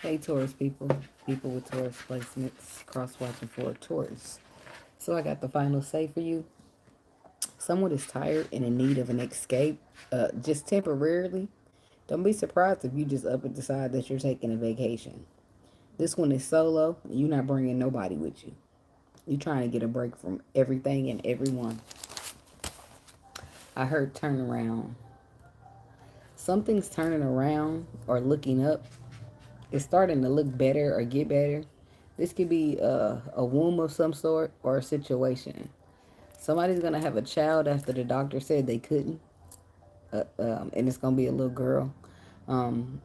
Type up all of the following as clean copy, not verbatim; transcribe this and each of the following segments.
Hey Taurus people, people with Taurus placements, cross watching for Taurus. So I got the final say for you. Someone is tired and in need of an escape, just temporarily. Don't be surprised if you just up and decide that you're taking a vacation. This one is solo. You're not bringing nobody with you. You're trying to get a break from everything and everyone. I heard turn around. Something's turning around or looking up. It's starting to look better or get better. This could be a womb of some sort or a situation. Somebody's going to have a child after the doctor said they couldn't. And it's going to be a little girl. Um,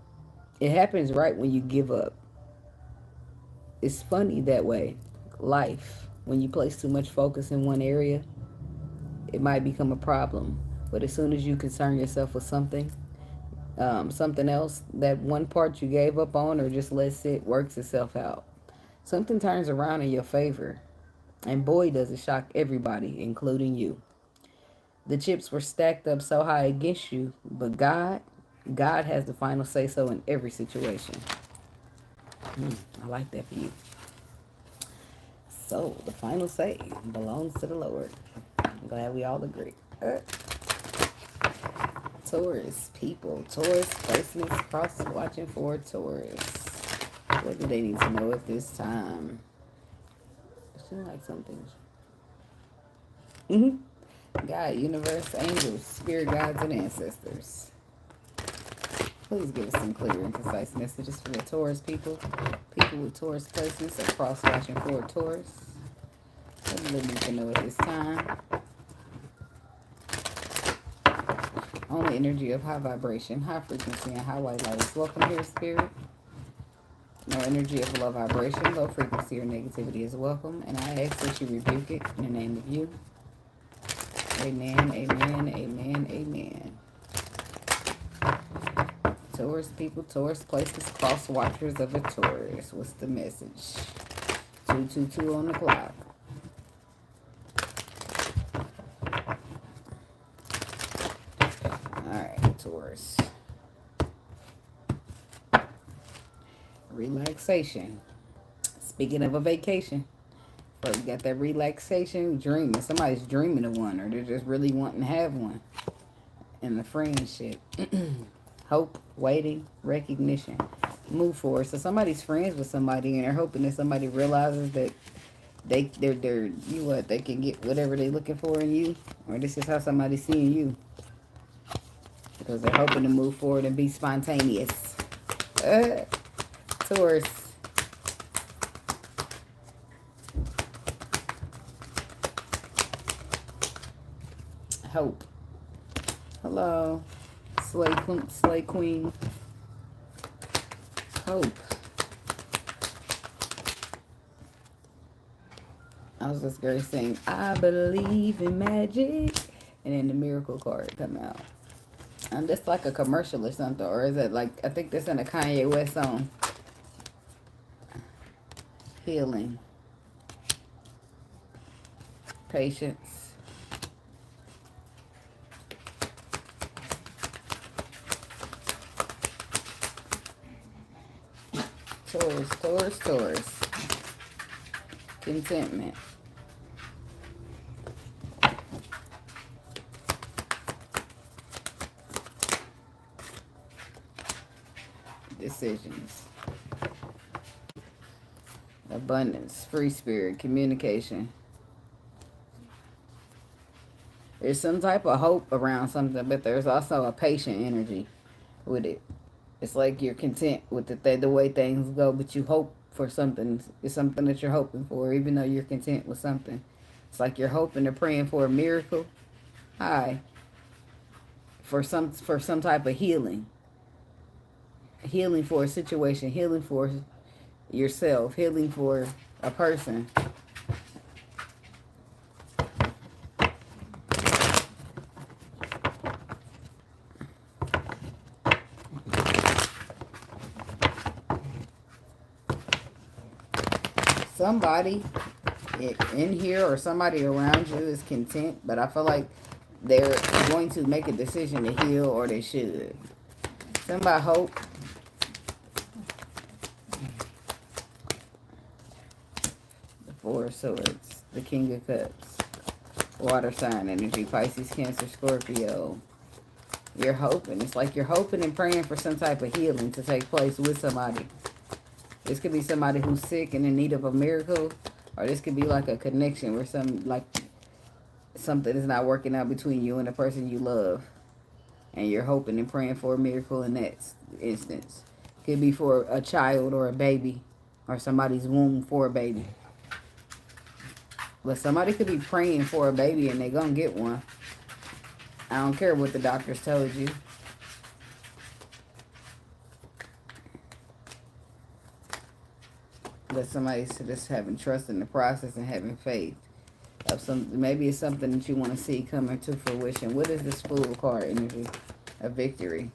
it happens right when you give up. It's funny that way. Life, when you place too much focus in one area, it might become a problem. But as soon as you concern yourself with something else, that one part you gave up on or just let sit works itself out. Something turns around in your favor. And boy, does it shock everybody, including you. The chips were stacked up so high against you, but God has the final say so in every situation. I like that for you. So, the final say belongs to the Lord. I'm glad we all agree. Taurus, people. Taurus placements, cross watching for Taurus. What do they need to know at this time? I feel like something. God, universe, angels, spirit guides, and ancestors. Please give us some clear and concise messages for the Taurus people. People with Taurus placements are cross watching for Taurus. What do they need to know at this time? Only energy of high vibration, high frequency, and high white light is welcome here, spirit. No energy of low vibration, low frequency, or negativity is welcome. And I ask that you rebuke it in the name of you. Amen, amen, amen, amen. Taurus people, Taurus places, cross watchers of a Taurus. What's the message? 222 on the clock. Alright, Taurus. Relaxation. Speaking of a vacation, so you got that relaxation, dreaming. Somebody's dreaming of one, or they're just really wanting to have one. And the friendship. Hope, waiting, recognition. Move forward. So somebody's friends with somebody, and they're hoping that somebody realizes that they can get whatever they're looking for in you, or this is how somebody's seeing you, because they're hoping to move forward and be spontaneous. Taurus. Hope. Hello. Slay Queen. Hope. I was just going to sing, I believe in magic. And then the miracle card come out. That's like a commercial or something. Or is it like, I think that's in a Kanye West song. Healing. Patience. Taurus. Contentment. Decisions. Abundance. Free spirit. Communication. There's some type of hope around something, but there's also a patient energy with it. It's like you're content with the way things go, but you hope for something. It's something that you're hoping for, even though you're content with something. It's like you're hoping or praying for a miracle. Hi. For some type of healing. Healing for a situation. Healing for yourself. Healing for a person. Somebody in here or somebody around you is content, but I feel like they're going to make a decision to heal, or they should. Somebody hope. Four of Swords. The King of Cups. Water sign energy. Pisces, Cancer, Scorpio. You're hoping. It's like you're hoping and praying for some type of healing to take place with somebody. This could be somebody who's sick and in need of a miracle. Or this could be like a connection where something is not working out between you and the person you love. And you're hoping and praying for a miracle in that instance. Could be for a child or a baby. Or somebody's womb for a baby. But somebody could be praying for a baby and they're going to get one. I don't care what the doctors told you. But somebody's just having trust in the process and having faith. Maybe it's something that you want to see coming to fruition. What is this Fool card energy? A victory.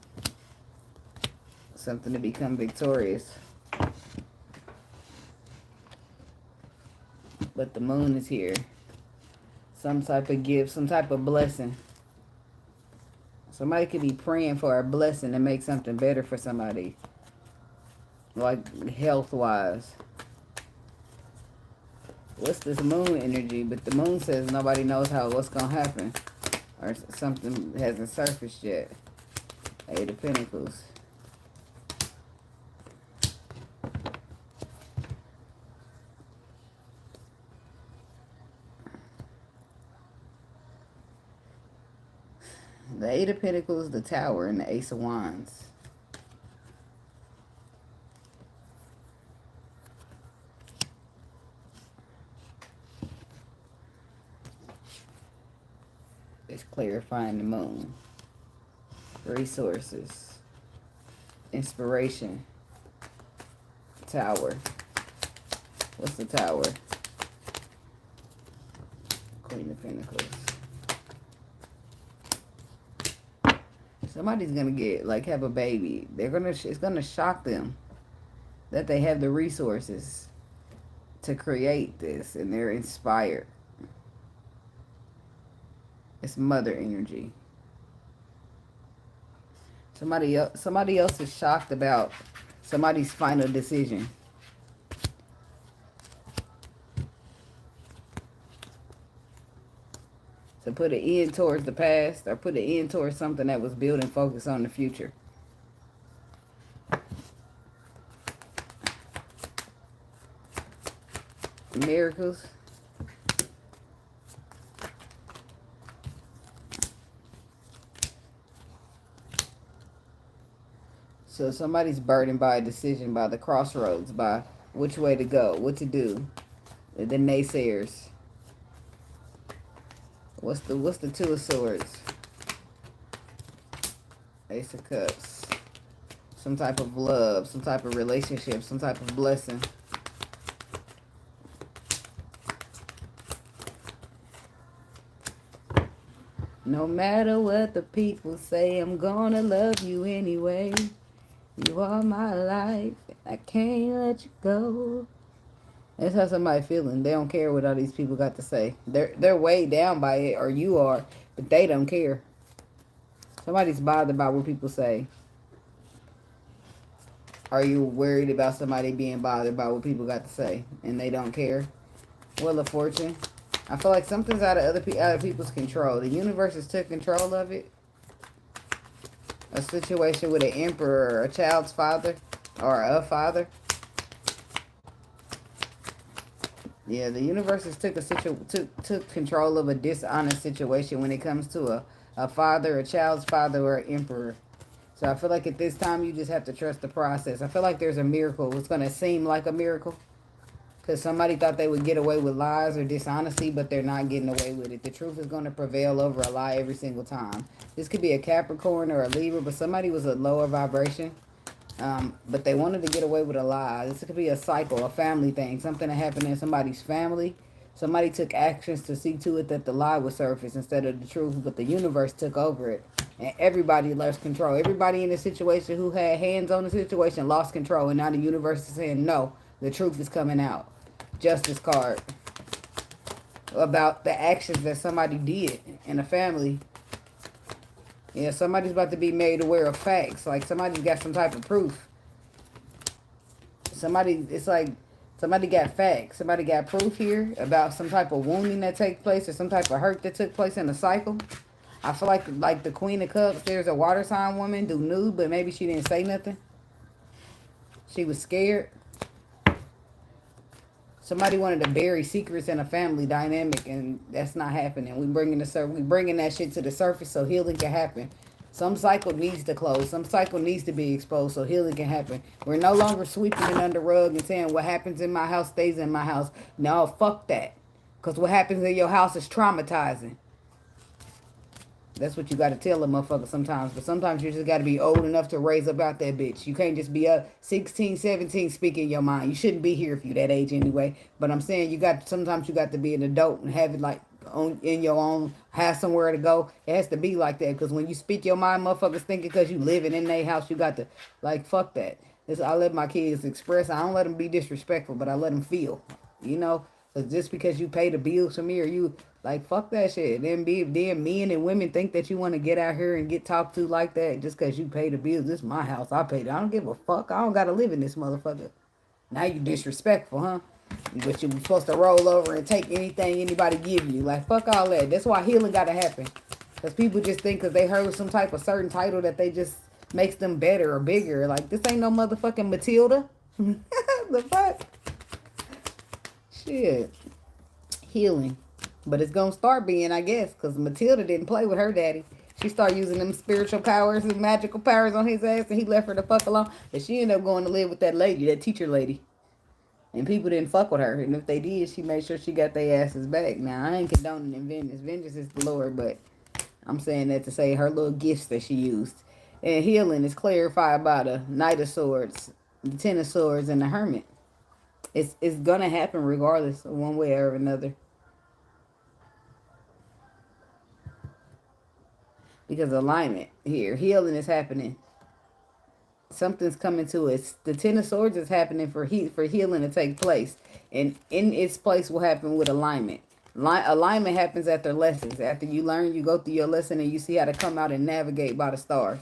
Something to become victorious. But the moon is here. Some type of gift, some type of blessing. Somebody could be praying for a blessing to make something better for somebody. Like health-wise. What's this moon energy? But the moon says nobody knows what's going to happen. Or something hasn't surfaced yet. Eight of Pentacles. The Eight of Pentacles, the Tower, and the Ace of Wands. It's clarifying the moon. Resources. Inspiration. Tower. What's the Tower? Queen of Pentacles. Somebody's gonna have a baby. It's gonna shock them that they have the resources to create this, and they're inspired. It's mother energy. Somebody else is shocked about somebody's final decision. To put an end towards the past or put an end towards something that was built and focused on the future. Miracles. So somebody's burdened by a decision, by the crossroads, by which way to go, what to do. The naysayers. What's the Two of Swords? Ace of Cups. Some type of love, some type of relationship, some type of blessing. No matter what the people say, I'm gonna love you anyway. You are my life. I can't let you go. That's how somebody feeling. They don't care what all these people got to say. They're weighed down by it, or you are, but they don't care. Somebody's bothered by what people say. Are you worried about somebody being bothered by what people got to say and they don't care? Wheel of Fortune. I feel like something's out of people's control. The universe has took control of it. A situation with an emperor or a child's father or a father. Yeah, the universe has took control of a dishonest situation when it comes to a father, a child's father, or an emperor. So I feel like at this time you just have to trust the process. I feel like there's a miracle. It's going to seem like a miracle. Because somebody thought they would get away with lies or dishonesty, but they're not getting away with it. The truth is going to prevail over a lie every single time. This could be a Capricorn or a Libra, but somebody was a lower vibration. But they wanted to get away with a lie. This could be a cycle, a family thing. Something that happened in somebody's family. Somebody took actions to see to it that the lie would surface instead of the truth, but the universe took over it. And everybody lost control. Everybody in the situation who had hands on the situation lost control. And now the universe is saying, no, the truth is coming out. Justice card. About the actions that somebody did in a family. Yeah, somebody's about to be made aware of somebody's got some type of proof. It's like Somebody got facts. Somebody got proof here about some type of wounding that takes place or some type of hurt that took place in the cycle. I feel like the Queen of Cups, there's a water sign woman do nude, but maybe she didn't say nothing. She was scared. Somebody wanted to bury secrets in a family dynamic, and that's not happening. We bringing that shit to the surface so healing can happen. Some cycle needs to close. Some cycle needs to be exposed so healing can happen. We're no longer sweeping it under the rug and saying what happens in my house stays in my house. No, fuck that. Because what happens in your house is traumatizing. That's what you got to tell a motherfucker sometimes. But sometimes you just got to be old enough to raise up out that bitch. You can't just be up 16, 17 speaking your mind. You shouldn't be here if you're that age anyway. But I'm saying sometimes you got to be an adult and have it like in your own, have somewhere to go. It has to be like that. Because when you speak your mind, motherfuckers thinking because you living in their house, you got to, like, fuck that. I let my kids express. I don't let them be disrespectful, but I let them feel. You know? Because just because you pay the bills for me or you, like, fuck that shit. Then men and women think that you want to get out here and get talked to like that just because you pay the bills. This is my house. I paid it. I don't give a fuck. I don't got to live in this motherfucker. Now you disrespectful, huh? But you supposed to roll over and take anything anybody give you. Like, fuck all that. That's why healing got to happen. Because people just think because they heard some type of certain title that they just makes them better or bigger. Like, this ain't no motherfucking Matilda. The fuck? Shit. Healing. But it's going to start being, I guess, because Matilda didn't play with her daddy. She started using them spiritual powers and magical powers on his ass, and he left her the fuck alone. And she ended up going to live with that lady, that teacher lady. And people didn't fuck with her. And if they did, she made sure she got their asses back. Now, I ain't condoning vengeance. Vengeance is the Lord, but I'm saying that to say her little gifts that she used. And healing is clarified by the Knight of Swords, the Ten of Swords, and the Hermit. It's going to happen regardless of one way or another. Because alignment here. Healing is happening. Something's coming to us. The Ten of Swords is happening for healing to take place. And in its place will happen with alignment. Alignment happens after lessons. After you learn, you go through your lesson and you see how to come out and navigate by the stars.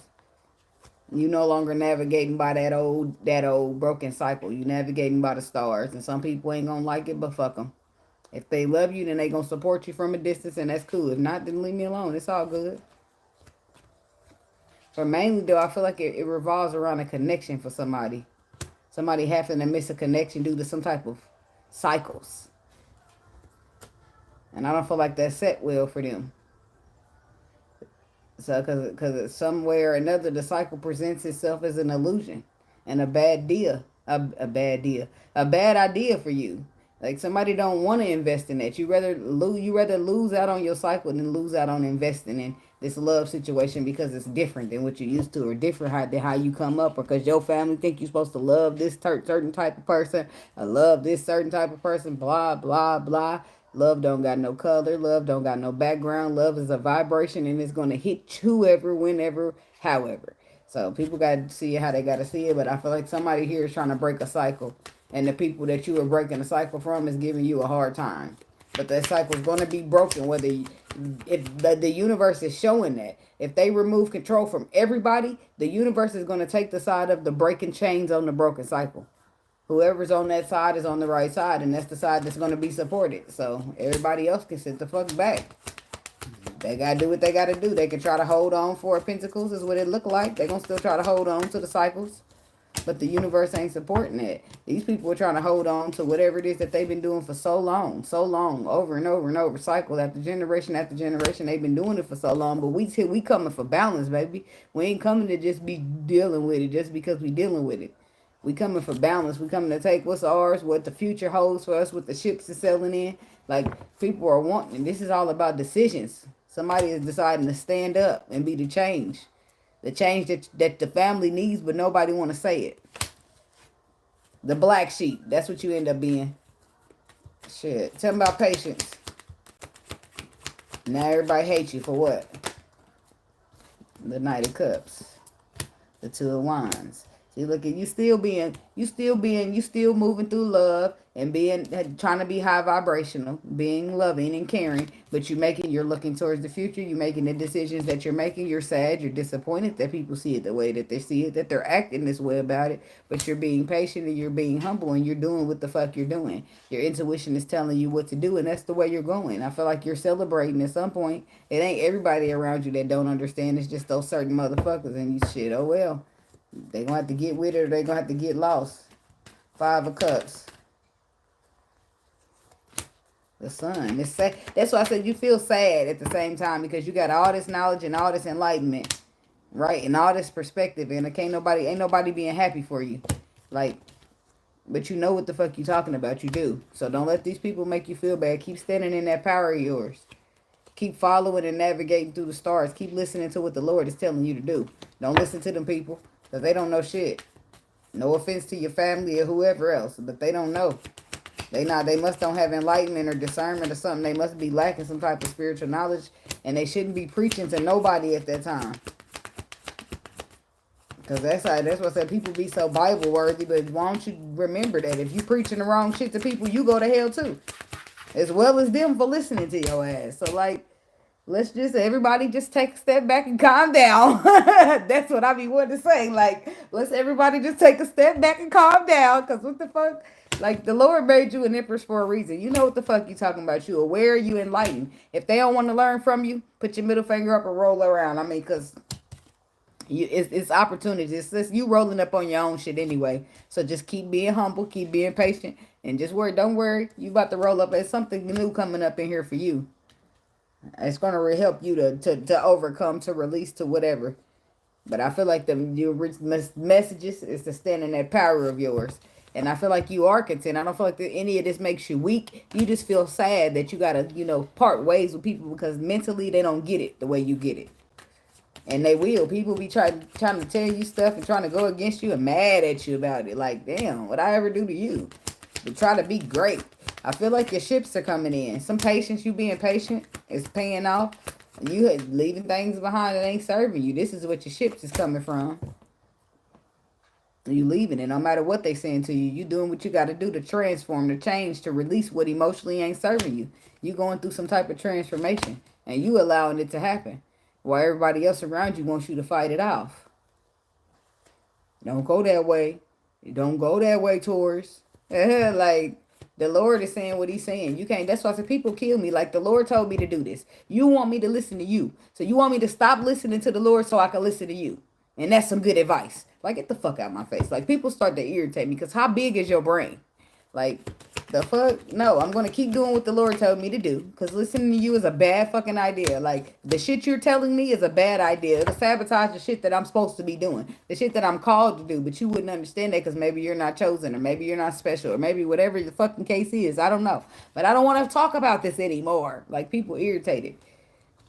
You no longer navigating by that old broken cycle. You navigating by the stars. And some people ain't gonna like it, but fuck them. If they love you, then they gonna support you from a distance, and that's cool. If not, then leave me alone. It's all good. But mainly, though, I feel like it revolves around a connection for somebody. Somebody having to miss a connection due to some type of cycles. And I don't feel like that's set well for them. So, because somewhere or another, the cycle presents itself as an illusion and a bad idea. A bad idea for you. Like, somebody don't want to invest in that. You rather lose out on your cycle than lose out on investing in this love situation because it's different than what you used to, or different than how you come up, or because your family think you're supposed to love this certain type of person, or love this certain type of person, blah, blah, blah. Love don't got no color. Love don't got no background. Love is a vibration, and it's going to hit whoever, whenever, however. So people got to see it how they got to see it, but I feel like somebody here is trying to break a cycle. And the people that you are breaking the cycle from is giving you a hard time. But that cycle is going to be broken whether the universe is showing that. If they remove control from everybody, the universe is going to take the side of the breaking chains on the broken cycle. Whoever's on that side is on the right side, and that's the side that's going to be supported. So everybody else can sit the fuck back. They got to do what they got to do. They can try to hold on for Pentacles is what it look like. They're going to still try to hold on to the cycles. But the universe ain't supporting it. These people are trying to hold on to whatever it is that they've been doing for so long, over and over and over, cycle after generation, they've been doing it for so long. But we coming for balance, baby. We ain't coming to just be dealing with it just because we dealing with it. We coming for balance. We coming to take what's ours, what the future holds for us, what the ships are selling in. Like, people are wanting. This is all about decisions. Somebody is deciding to stand up and be the change. The change that the family needs, but nobody want to say it. The black sheep. That's what you end up being. Shit. Tell me about patience. Now everybody hates you for what? The Knight of Cups. The Two of Wands. See, look at you still moving through love and trying to be high vibrational, being loving and caring, but you're looking towards the future, you're making the decisions that you're making, you're sad, you're disappointed that people see it the way that they see it, that they're acting this way about it, but you're being patient and you're being humble and you're doing what the fuck you're doing. Your intuition is telling you what to do and that's the way you're going. I feel like you're celebrating at some point. It ain't everybody around you that don't understand, it's just those certain motherfuckers and you shit, oh well. They gonna have to get with it or they gonna have to get lost. 5 of Cups. The Sun. It's sad. That's why I said you feel sad at the same time because you got all this knowledge and all this enlightenment, right? And all this perspective, and ain't nobody being happy for you, like. But you know what the fuck you talking about. You do. So don't let these people make you feel bad. Keep standing in that power of yours. Keep following and navigating through the stars. Keep listening to what the Lord is telling you to do. Don't listen to them people because they don't know shit. No offense to your family or whoever else, but they don't know. They must don't have enlightenment or discernment or something. They must be lacking some type of spiritual knowledge, and they shouldn't be preaching to nobody at that time. Because that's what I said, people be so Bible worthy, but why don't you remember that if you preaching the wrong shit to people, you go to hell too. As well as them for listening to your ass. So like, everybody just take a step back and calm down. That's what I be wanting to say. Like, let's everybody just take a step back and calm down. Because what the fuck? Like, the Lord made you an empress for a reason. You know what the fuck you talking about. You aware, you enlightened. If they don't want to learn from you, put your middle finger up and roll around. I mean, because it's opportunities. It's just you rolling up on your own shit anyway. So just keep being humble, keep being patient, and just don't worry. You about to roll up. There's something new coming up in here for you. It's going to help you to overcome, to release, to whatever. But I feel like your messages is to stand in that power of yours. And I feel like you are content. I don't feel like any of this makes you weak. You just feel sad that you got to, part ways with people because mentally they don't get it the way you get it. And they will. People be trying to tell you stuff and trying to go against you and mad at you about it. Like, damn, what I ever do to you? But try to be great. I feel like your ships are coming in. Some patience, you being patient, is paying off. You leaving things behind that ain't serving you. This is what your ships is coming from. You leaving it. No matter what they saying to you, you doing what you got to do to transform, to change, to release what emotionally ain't serving you. You going through some type of transformation. And you allowing it to happen. While everybody else around you wants you to fight it off. Don't go that way. Don't go that way, Taurus. Like, the Lord is saying what he's saying. You can't. That's why I said people kill me. Like, the Lord told me to do this. You want me to listen to you. So you want me to stop listening to the Lord so I can listen to you. And that's some good advice. Like, get the fuck out of my face. Like, people start to irritate me because how big is your brain? Like, the fuck? No, I'm going to keep doing what the Lord told me to do. Because listening to you is a bad fucking idea. Like, the shit you're telling me is a bad idea. It'll sabotage the shit that I'm supposed to be doing. The shit that I'm called to do. But you wouldn't understand that because maybe you're not chosen. Or maybe you're not special. Or maybe whatever the fucking case is. I don't know. But I don't want to talk about this anymore. Like, people irritated.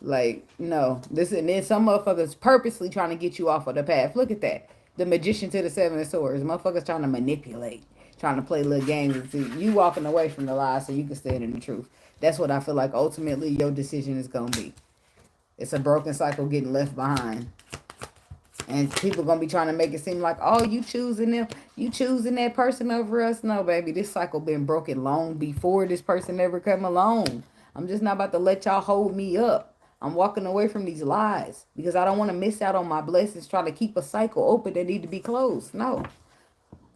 Like, no. And then some motherfuckers purposely trying to get you off of the path. Look at that. The magician to the 7 of swords. Motherfuckers trying to manipulate. Trying to play little games and see you walking away from the lies so you can stand in the truth. That's what I feel like ultimately your decision is going to be. It's a broken cycle getting left behind. And people going to be trying to make it seem like, oh, you choosing them. You choosing that person over us. No, baby, this cycle been broken long before this person ever come along. I'm just not about to let y'all hold me up. I'm walking away from these lies because I don't want to miss out on my blessings trying to keep a cycle open that need to be closed. No.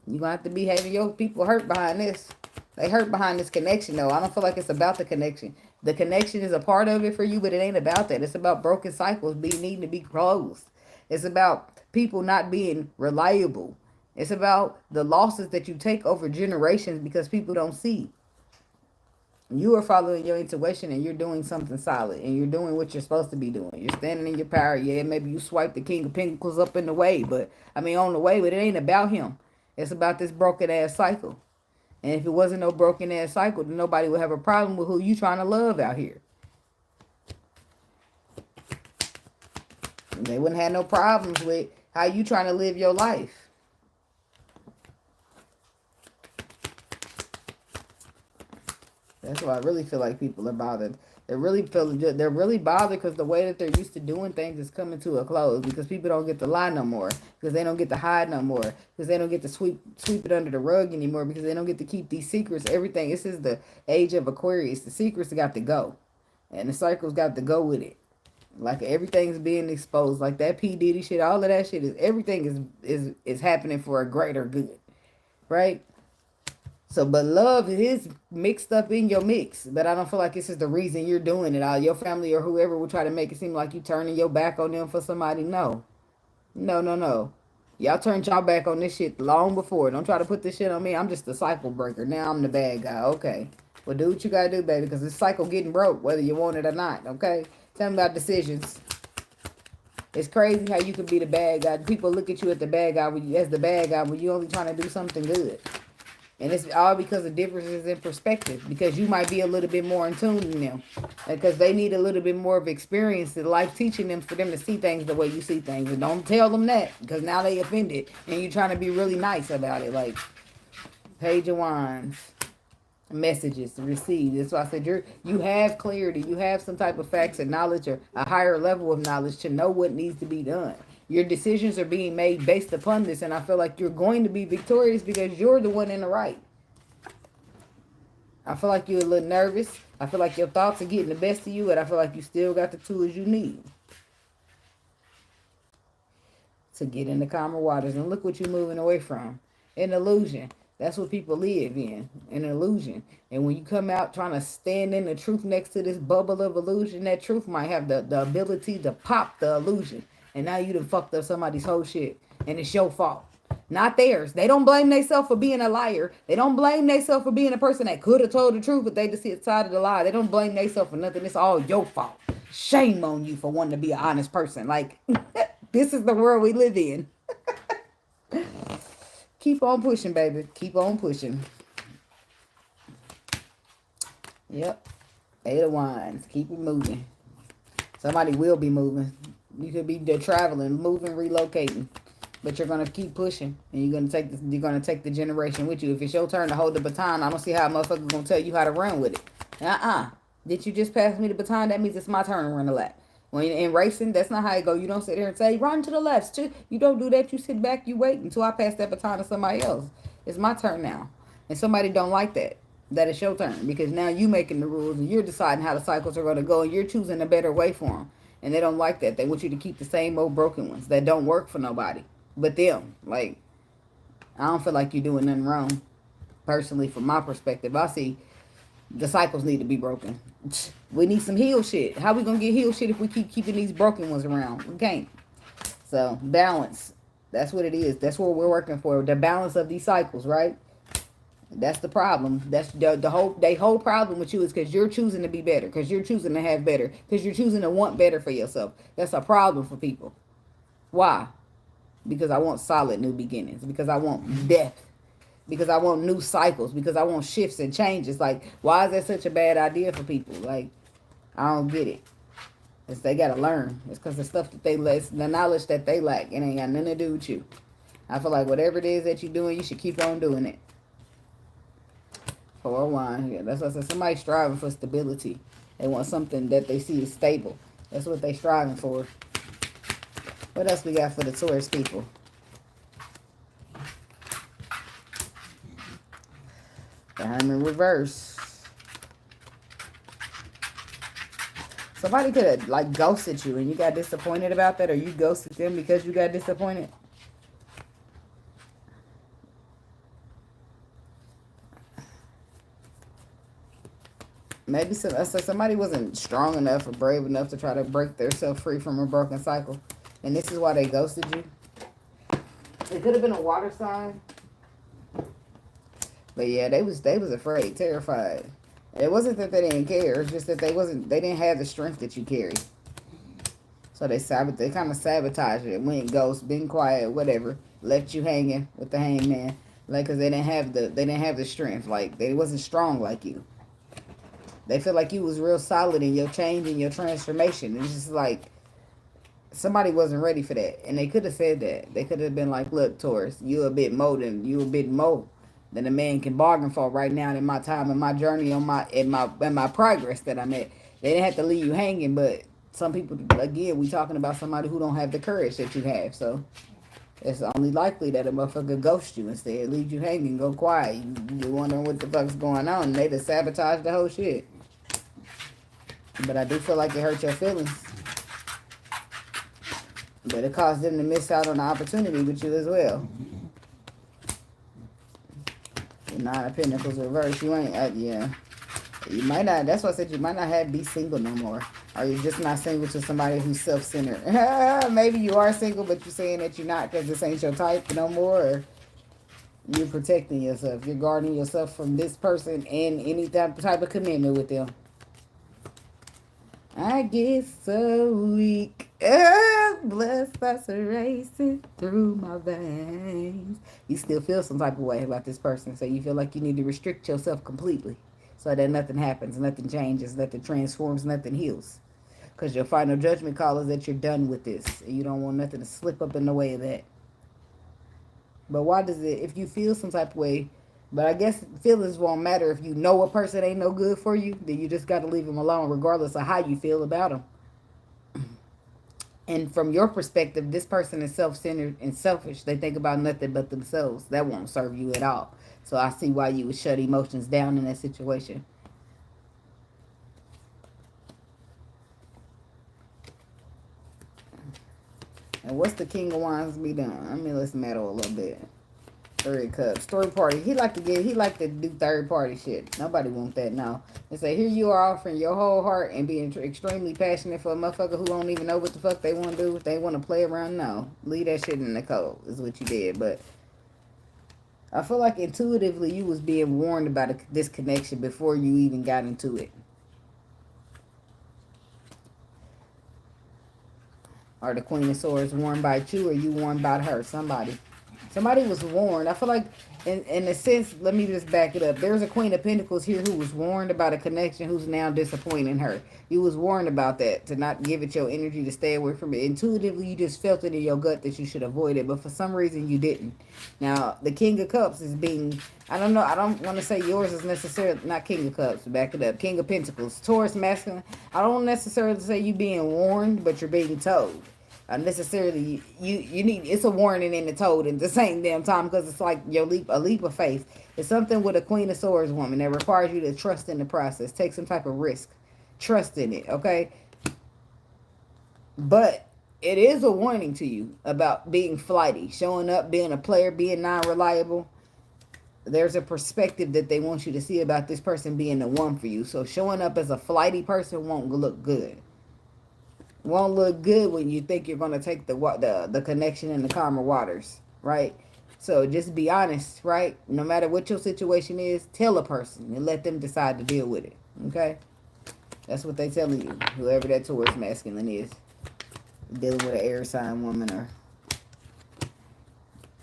You're going to have to be having your people hurt behind this. They hurt behind this connection, though. I don't feel like it's about the connection. The connection is a part of it for you, but it ain't about that. It's about broken cycles needing to be closed. It's about people not being reliable. It's about the losses that you take over generations because people don't see. You are following your intuition and you're doing something solid. And you're doing what you're supposed to be doing. You're standing in your power. Yeah, maybe you swipe the King of Pentacles up in the way. On the way, but it ain't about him. It's about this broken ass cycle. And if it wasn't no broken ass cycle, then nobody would have a problem with who you trying to love out here. They wouldn't have no problems with how you trying to live your life. That's why I really feel like people are bothered. They're really bothered because the way that they're used to doing things is coming to a close. Because people don't get to lie no more. Because they don't get to hide no more. Because they don't get to sweep it under the rug anymore. Because they don't get to keep these secrets. Everything. This is the age of Aquarius. The secrets got to go, and the cycles got to go with it. Like everything's being exposed. Like that P Diddy shit. All of that shit is everything is happening for a greater good, right? So, but love is mixed up in your mix. But I don't feel like this is the reason you're doing it. All your family or whoever will try to make it seem like you turning your back on them for somebody. No, no, no, no. Y'all turned y'all back on this shit long before. Don't try to put this shit on me. I'm just the cycle breaker. Now I'm the bad guy. Okay. Well, do what you gotta do, baby, because this cycle getting broke, whether you want it or not. Okay. Tell me about decisions. It's crazy how you can be the bad guy. People look at you as the bad guy when you only trying to do something good. And it's all because of differences in perspective. Because you might be a little bit more in tune than them. Because they need a little bit more of experience in life teaching them for them to see things the way you see things. And don't tell them that. Because now they offended. And you're trying to be really nice about it. Like, Page of Wands. Messages to receive. That's why I said you have clarity. You have some type of facts and knowledge or a higher level of knowledge to know what needs to be done. Your decisions are being made based upon this, and I feel like you're going to be victorious because you're the one in the right. I feel like you're a little nervous. I feel like your thoughts are getting the best of you, and I feel like you still got the tools you need to get in the calmer waters. And look what you're moving away from. An illusion. That's what people live in, an illusion. And when you come out trying to stand in the truth next to this bubble of illusion, that truth might have the ability to pop the illusion. And now you done fucked up somebody's whole shit. And it's your fault. Not theirs. They don't blame themselves for being a liar. They don't blame themselves for being a person that could have told the truth, but they just decided to lie. They don't blame themselves for nothing. It's all your fault. Shame on you for wanting to be an honest person. Like, this is the world we live in. Keep on pushing, baby. Keep on pushing. Yep. 8 of Wands. Keep it moving. Somebody will be moving. You could be traveling, moving, relocating. But you're gonna keep pushing, and you're gonna take the generation with you. If it's your turn to hold the baton, I don't see how a motherfucker's gonna tell you how to run with it. Did you just pass me the baton? That means it's my turn to run the lap. When in racing, that's not how it go. You don't sit there and say, run to the left. You don't do that. You sit back, you wait until I pass that baton to somebody else. It's my turn now. And somebody don't like that. That it's your turn. Because now you making the rules and you're deciding how the cycles are going to go. And you're choosing a better way for them. And they don't like that. They want you to keep the same old broken ones that don't work for nobody but them. Like, I don't feel like you're doing nothing wrong. Personally, from my perspective, I see the cycles need to be broken. We need some heal shit. How we gonna get heal shit if we keep keeping these broken ones around? We can't. So, balance. That's what it is. That's what we're working for. The balance of these cycles, right? That's the problem. That's the whole problem with you is because you're choosing to be better. Because you're choosing to have better. Because you're choosing to want better for yourself. That's a problem for people. Why? Because I want solid new beginnings. Because I want depth. Because I want new cycles. Because I want shifts and changes. Like, why is that such a bad idea for people? Like, I don't get it. It's they got to learn. It's because the stuff that the knowledge that they lack, it ain't got nothing to do with you. I feel like whatever it is that you're doing, you should keep on doing it. 4 of Wands. Yeah, that's what I said. Somebody's striving for stability. They want something that they see is stable. That's what they're striving for. What else we got for the Taurus people? The Hermit reverse. Somebody could have like ghosted you and you got disappointed about that, or you ghosted them because you got disappointed. Maybe somebody wasn't strong enough or brave enough to try to break themselves free from a broken cycle. And this is why they ghosted you. It could have been a water sign. But yeah, they was afraid, terrified. It wasn't that they didn't care. It's just that they didn't have the strength that you carry. So they kind of sabotaged it. Went ghost, been quiet, whatever. Left you hanging with the hangman. Like, because they didn't have the strength. Like, they wasn't strong like you. They feel like you was real solid in your change and your transformation. It's just like somebody wasn't ready for that. And they could have said that. They could have been like, look, Taurus, you a bit more. than a man can bargain for right now in my time and my journey on my progress that I'm at. They didn't have to leave you hanging, but some people, again, we talking about somebody who don't have the courage that you have. So it's only likely that a motherfucker ghost you instead, leave you hanging, go quiet. You're wondering what the fuck's going on, and they just sabotage the whole shit. But I do feel like it hurt your feelings. But it caused them to miss out on the opportunity with you as well. The Nine of Pentacles reverse. You ain't, yeah. You might not, that's why I said you might not have to be single no more. Or you're just not single to somebody who's self-centered. Maybe you are single, but you're saying that you're not because this ain't your type no more. Or you're protecting yourself. You're guarding yourself from this person and any type of commitment with them. I get so weak. Blood starts racing through my veins. You still feel some type of way about this person, so you feel like you need to restrict yourself completely so that nothing happens, nothing changes, nothing transforms, nothing heals. Because your final judgment call is that you're done with this. And you don't want nothing to slip up in the way of that. But why does it, if you feel some type of way, but I guess feelings won't matter if you know a person ain't no good for you, then you just got to leave them alone regardless of how you feel about them. And from your perspective, this person is self-centered and selfish. They think about nothing but themselves. That won't serve you at all. So I see why you would shut emotions down in that situation. And what's the King of Wands be doing? I mean, let's meddle a little bit. Three of Cups. Story party. He like to do third party shit. Nobody want that now. And say, here you are offering your whole heart and being extremely passionate for a motherfucker who don't even know what the fuck they want to do. If they want to play around, no. Leave that shit in the cold is what you did. But I feel like intuitively you was being warned about this connection before you even got into it. Or the Queen of Swords warned by you, or you warned by her? Somebody was warned. I feel like, in a sense, let me just back it up. There's a Queen of Pentacles here who was warned about a connection who's now disappointing her. You was warned about that, to not give it your energy, to stay away from it. Intuitively, you just felt it in your gut that you should avoid it, but for some reason you didn't. Now, the King of Cups is being, I don't know, I don't want to say yours is necessarily, not King of Cups, back it up. King of Pentacles, Taurus masculine. I don't necessarily say you being warned, but you're being told. Necessarily you need, it's a warning and a told at the same damn time, because it's like a leap of faith. It's something with a Queen of Swords woman that requires you to trust in the process, take some type of risk, trust in it, okay? But it is a warning to you about being flighty, showing up, being a player, being non-reliable. There's a perspective that they want you to see about this person being the one for you. So showing up as a flighty person won't look good. Won't look good when you think you're going to take the connection in the calmer waters, right? So just be honest, right? No matter what your situation is, tell a person and let them decide to deal with it, okay? That's what they telling you, whoever that Taurus masculine is. Dealing with an air sign woman, or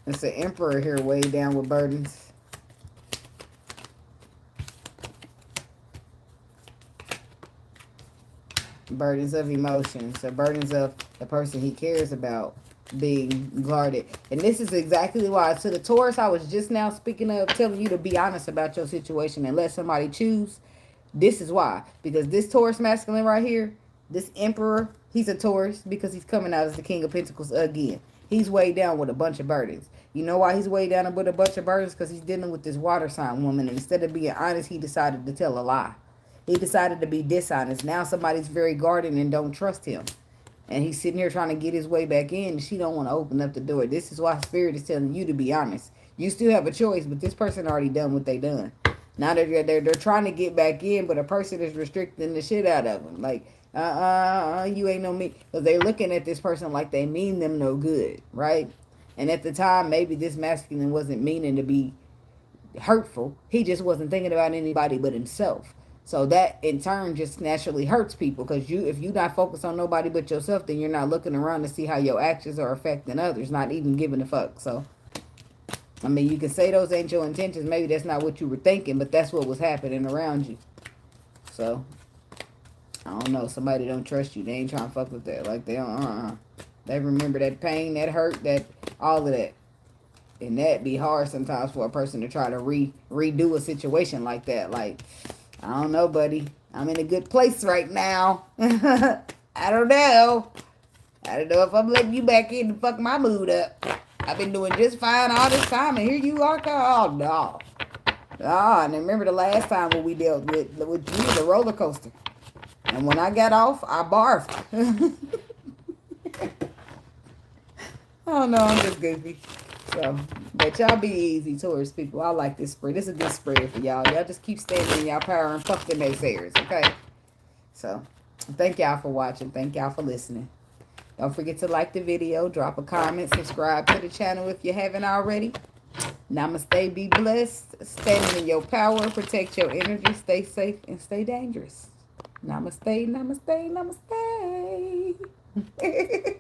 it's an Emperor here weighed down with burdens. Burdens of emotions, or burdens of the person he cares about being guarded. And this is exactly why, to the Taurus I was just now speaking of, telling you to be honest about your situation and let somebody choose. This is why. Because this Taurus masculine right here, this Emperor, he's a Taurus because he's coming out as the King of Pentacles again. He's weighed down with a bunch of burdens. You know why he's weighed down with a bunch of burdens? Because he's dealing with this water sign woman. And instead of being honest, he decided to tell a lie. He decided to be dishonest. Now somebody's very guarded and don't trust him. And he's sitting here trying to get his way back in. And she don't want to open up the door. This is why Spirit is telling you to be honest. You still have a choice, but this person already done what they done. Now they're trying to get back in, but a person is restricting the shit out of them. Like, you ain't no me. Because they're looking at this person like they mean them no good, right? And at the time, maybe this masculine wasn't meaning to be hurtful. He just wasn't thinking about anybody but himself. So that in turn just naturally hurts people, because if you're not focused on nobody but yourself, then you're not looking around to see how your actions are affecting others, not even giving a fuck. So, I mean, you can say those ain't your intentions. Maybe that's not what you were thinking, but that's what was happening around you. So, I don't know. Somebody don't trust you. They ain't trying to fuck with that. Like, they don't, They remember that pain, that hurt, that, all of that. And that be hard sometimes for a person to try to redo a situation like that. Like, I don't know, buddy. I'm in a good place right now. I don't know. I don't know if I'm letting you back in to fuck my mood up. I've been doing just fine all this time, and here you are. Oh, no. And remember the last time when we dealt with you, the roller coaster. And when I got off, I barfed. Oh, no, I'm just goofy. So, but y'all be easy, Taurus people. I like this spread. This is a good spread for y'all. Y'all just keep standing in y'all power and fuck the naysayers, okay? So, thank y'all for watching. Thank y'all for listening. Don't forget to like the video, drop a comment, subscribe to the channel if you haven't already. Namaste, be blessed, stand in your power, protect your energy, stay safe, and stay dangerous. Namaste, namaste, namaste.